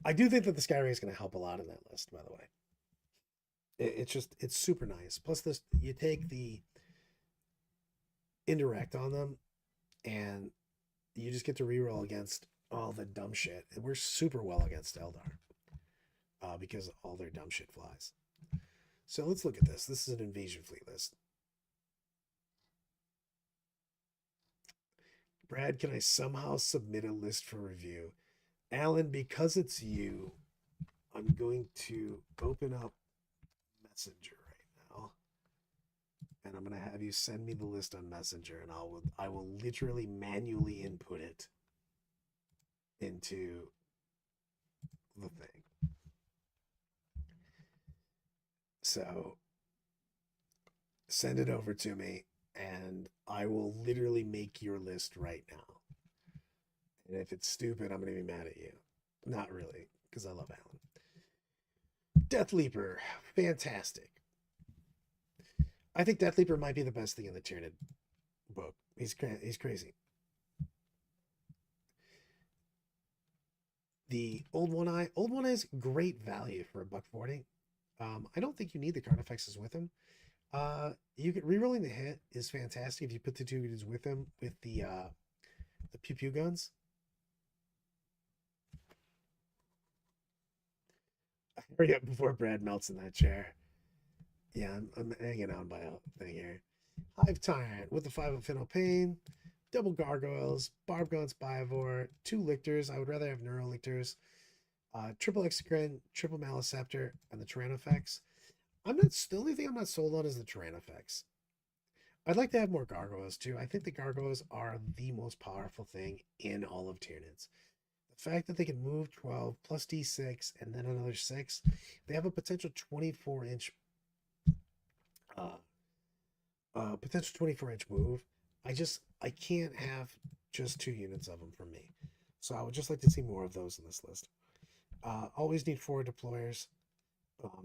I do think that the Skyray is going to help a lot in that list, by the way. It's super nice. Plus this, you take the indirect on them and you just get to reroll against all the dumb shit. And we're super well against Eldar because all their dumb shit flies. So let's look at this. This is an invasion fleet list. Brad, can I somehow submit a list for review? Alan, because it's you, I'm going to open up Messenger right now. And I'm going to have you send me the list on Messenger, and I will literally manually input it into the thing. So send it over to me, and I will literally make your list right now. And if it's stupid, I'm going to be mad at you. Not really, because I love Alan. Death Leaper, fantastic. I think Death Leaper might be the best thing in the Tyranid book. He's crazy. The Old One Eye is great value for $140. I don't think you need the Carnifexes with him. You get rerolling the hit is fantastic if you put the 2 dudes with him with the pew pew guns. Hurry up before Brad melts in that chair. Yeah, I'm hanging on by a thing here. Hive Tyrant with the 5 Infinal Pain, double Gargoyles, Barb Guns, Biovore, 2 Lictors. I would rather have Neuro Lictors. Triple Exocrine, triple Maliceptor, and the Tyrannofex. The only thing I'm not sold on is the Tyrannofex. I'd like to have more Gargoyles too. I think the Gargoyles are the most powerful thing in all of Tyranids. The fact that they can move 12 plus D6 and then another 6, they have a potential 24-inch potential 24-inch move. I can't have just 2 units of them for me. So I would just like to see more of those in this list. Always need 4 deployers.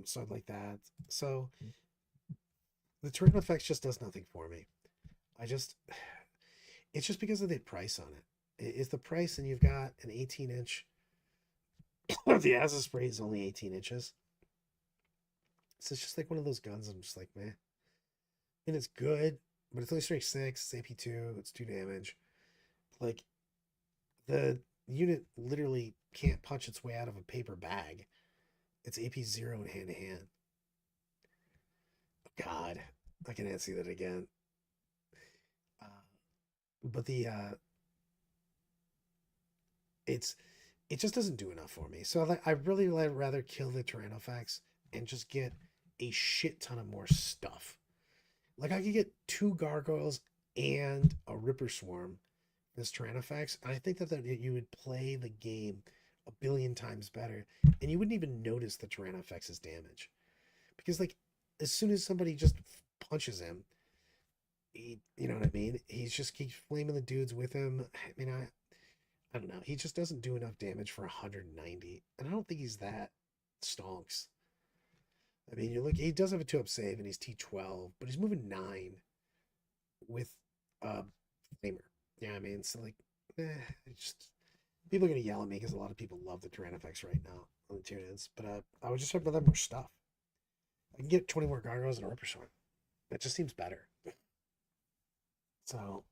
So I'd like that. So the terrain effects just does nothing for me. It's just because of the price on it. It's the price, and you've got an 18-inch. The acid spray is only 18 inches. So it's just like one of those guns. I'm just like, meh. And it's good, but it's only strength 6, it's AP2, it's 2 damage. Like, the unit literally can't punch its way out of a paper bag. It's AP0 in hand to hand. God, I can't see that again. But it just doesn't do enough for me. So I really rather kill the Tyrannofax and just get a shit ton of more stuff. Like, I could get 2 gargoyles and a Ripper Swarm this Tyrannofax, and I think that you would play the game a billion times better, and you wouldn't even notice the Tyrannofax's damage. Because, like, as soon as somebody just punches him, you know what I mean? He just keeps flaming the dudes with him. I mean, I don't know. He just doesn't do enough damage for 190, and I don't think he's that stonks. I mean, you look, he does have a 2-up save, and he's T12, but he's moving 9 with Flamer. Yeah, I mean, so like, just people are gonna yell at me because a lot of people love the Tyrannofax right now on the Tyranids, but I would just have rather more stuff. I can get 20 more gargoyles and a Ripper Swarm. That just seems better. So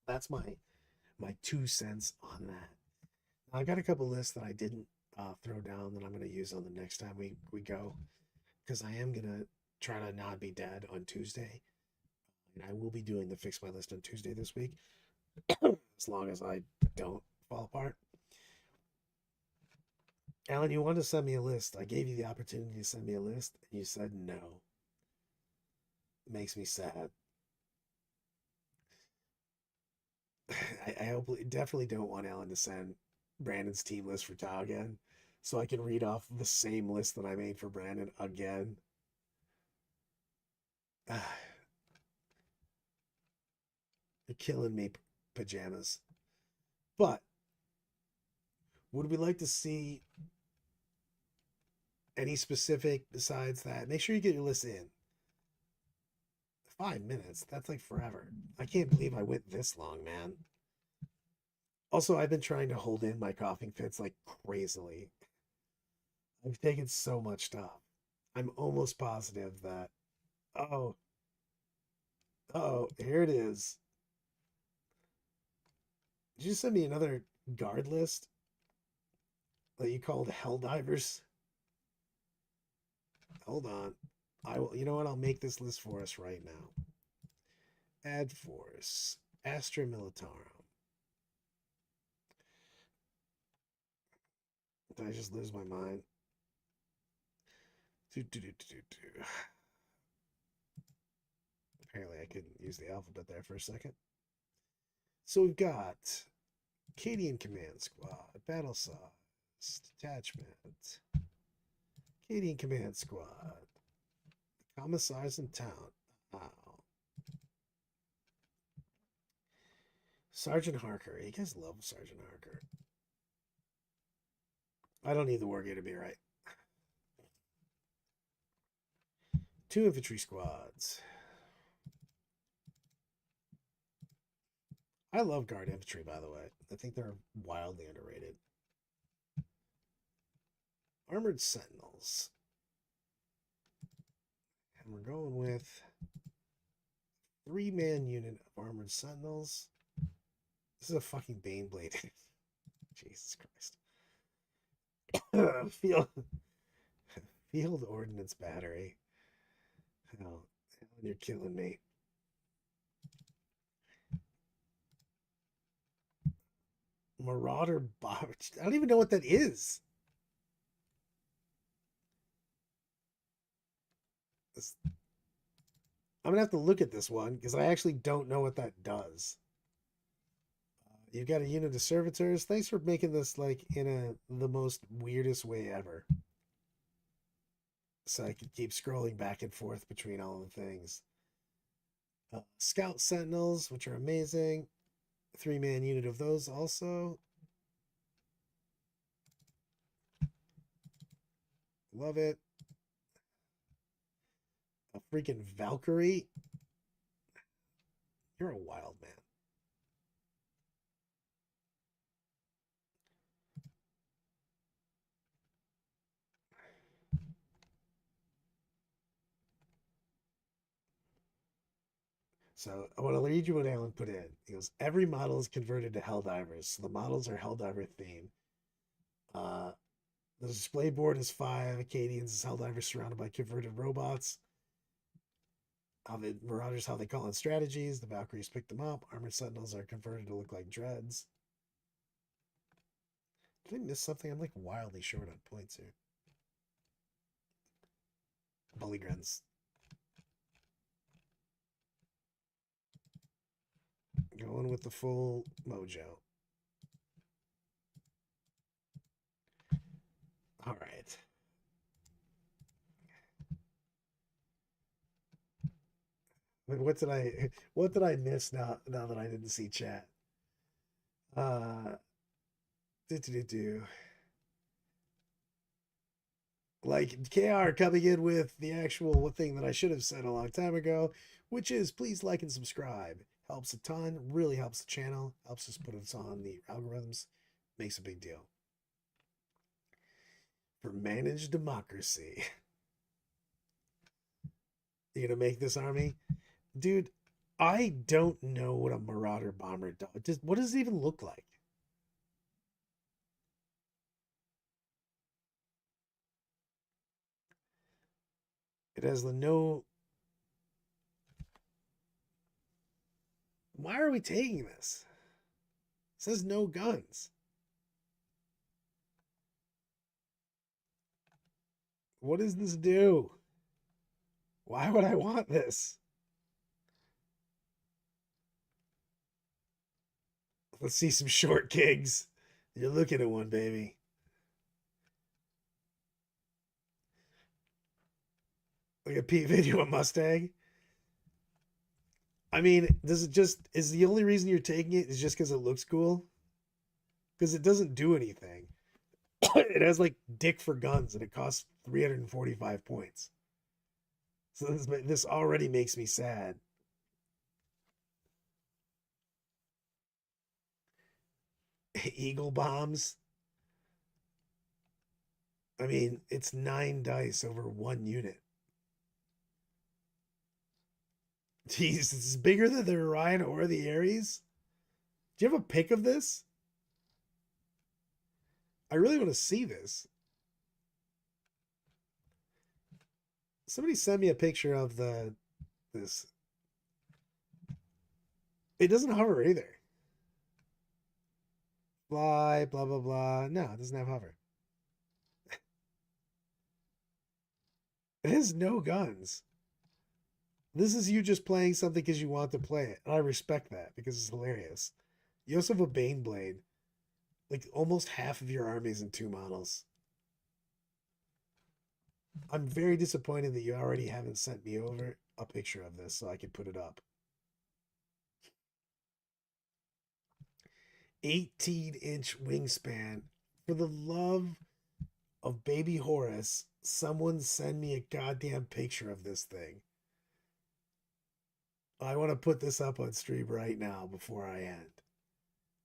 that's my 2 cents on that. Now, I got a couple lists that I didn't throw down that I'm going to use on the next time we go, because I am going to try to not be dead on Tuesday, and I will be doing the Fix My List on Tuesday this week, as long as I don't fall apart. Alan, you wanted to send me a list. I gave you the opportunity to send me a list, and you said no. It makes me sad. I definitely don't want Alan to send Brandon's team list for Tau again, so I can read off the same list that I made for Brandon again. You're killing me, pajamas. But would we like to see any specific besides that? Make sure you get your list in. 5 minutes. That's like forever. I can't believe I went this long, man. Also, I've been trying to hold in my coughing fits like crazily. I've taken so much stuff. I'm almost positive that. Oh, here it is. Did you send me another guard list that you called Helldivers? Hold on. I will. You know what? I'll make this list for us right now. Add force. Astra militarum. Did I just lose my mind? Apparently I couldn't use the alphabet there for a second. So we've got Cadian Command Squad, Battle Size, Detachment, Cadian Command Squad, Commissars in Town. Wow. Sergeant Harker. You guys love Sergeant Harker. I don't need the Wargear to be right. 2 infantry squads. I love guard infantry, by the way. I think they're wildly underrated. Armored sentinels. And we're going with 3-man unit of armored sentinels. This is a fucking Baneblade. Jesus Christ. Field ordnance battery. Hell, you're killing me. Marauder bomb. I don't even know what that is. I'm gonna have to look at this one because I actually don't know what that does. You've got a unit of servitors. Thanks for making this like in the most weirdest way ever. So I can keep scrolling back and forth between all the things. Scout Sentinels, which are amazing. 3-man unit of those also. Love it. A freaking Valkyrie. You're a wild man. So I want to read you what Alan put in. He goes, every model is converted to Helldivers. So the models are Helldiver themed. The display board is 5 Acadians as Helldivers surrounded by converted robots. How the Marauders, how they call in strategies. The Valkyries pick them up. Armored Sentinels are converted to look like Dreads. Did I miss something? I'm like wildly short on points here. Bullygrens. Going with the full mojo. All right. What did I miss now that I didn't see chat? Do. Like KR coming in with the actual thing that I should have said a long time ago, which is please like and subscribe. Helps a ton, really helps the channel, helps us put us on the algorithms, makes a big deal. For managed democracy. You gonna make this army? Dude, I don't know what a Marauder bomber does. What does it even look like? It has the no. Why are we taking this? It says no guns. What does this do? Why would I want this? Let's see some short gigs. You're looking at one, baby. Like a Pete video of Mustang. I mean, does it just is the only reason you're taking it is just because it looks cool? Because it doesn't do anything. It has like dick for guns and it costs 345 points. So this already makes me sad. Eagle bombs. I mean, it's 9 dice over 1 unit. Jeez, it's bigger than the Orion or the Ares. Do you have a pic of this? I really want to see this. Somebody send me a picture of this. It doesn't hover either. Fly, blah blah blah. No, it doesn't have hover. It has no guns. This is you just playing something because you want to play it. And I respect that because it's hilarious. You also have a Bane Blade. Like almost half of your army is in 2 models. I'm very disappointed that you already haven't sent me over a picture of this so I can put it up. 18-inch wingspan. For the love of baby Horus, someone send me a goddamn picture of this thing. I want to put this up on stream right now before I end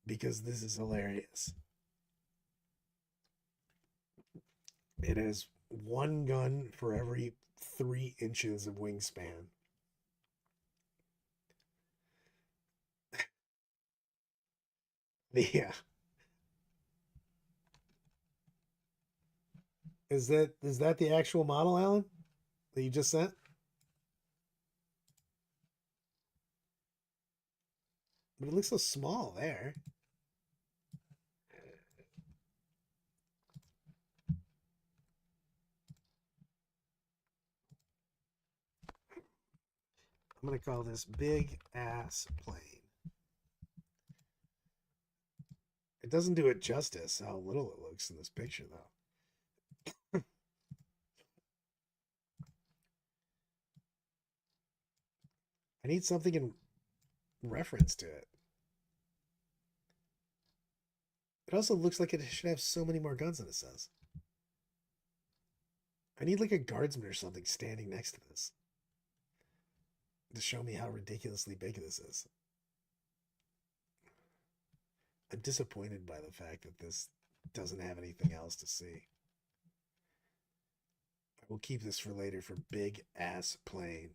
because this is hilarious. It has 1 gun for every 3 inches of wingspan. Yeah. Is that the actual model, Alan, that you just sent? But it looks so small there. I'm gonna call this big ass plane. doesn't do it justice how little it looks in this picture, though. I need something in reference to it. It also looks like it should have so many more guns than it says. I need like a guardsman or something standing next to this to show me how ridiculously big this is. I'm disappointed by the fact that this doesn't have anything else to see. I will keep this for later for big ass plane.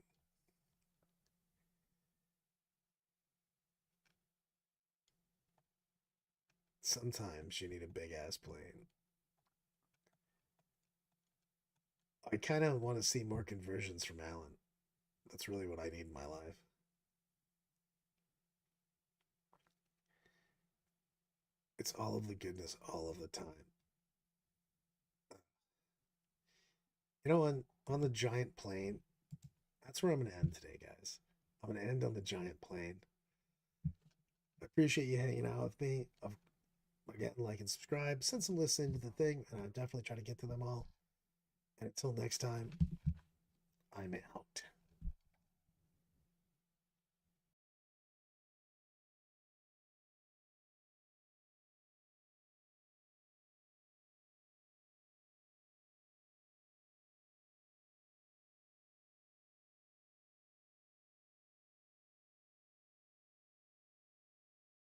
Sometimes you need a big ass plane. I kind of want to see more conversions from Alan. That's really what I need in my life. It's all of the goodness all of the time. You know, on the giant plane, that's where I'm going to end today, guys. I'm going to end on the giant plane. I appreciate you hanging out with me. Again, like and subscribe. Send some lists into the thing, and I'll definitely try to get to them all. And until next time, I'm out.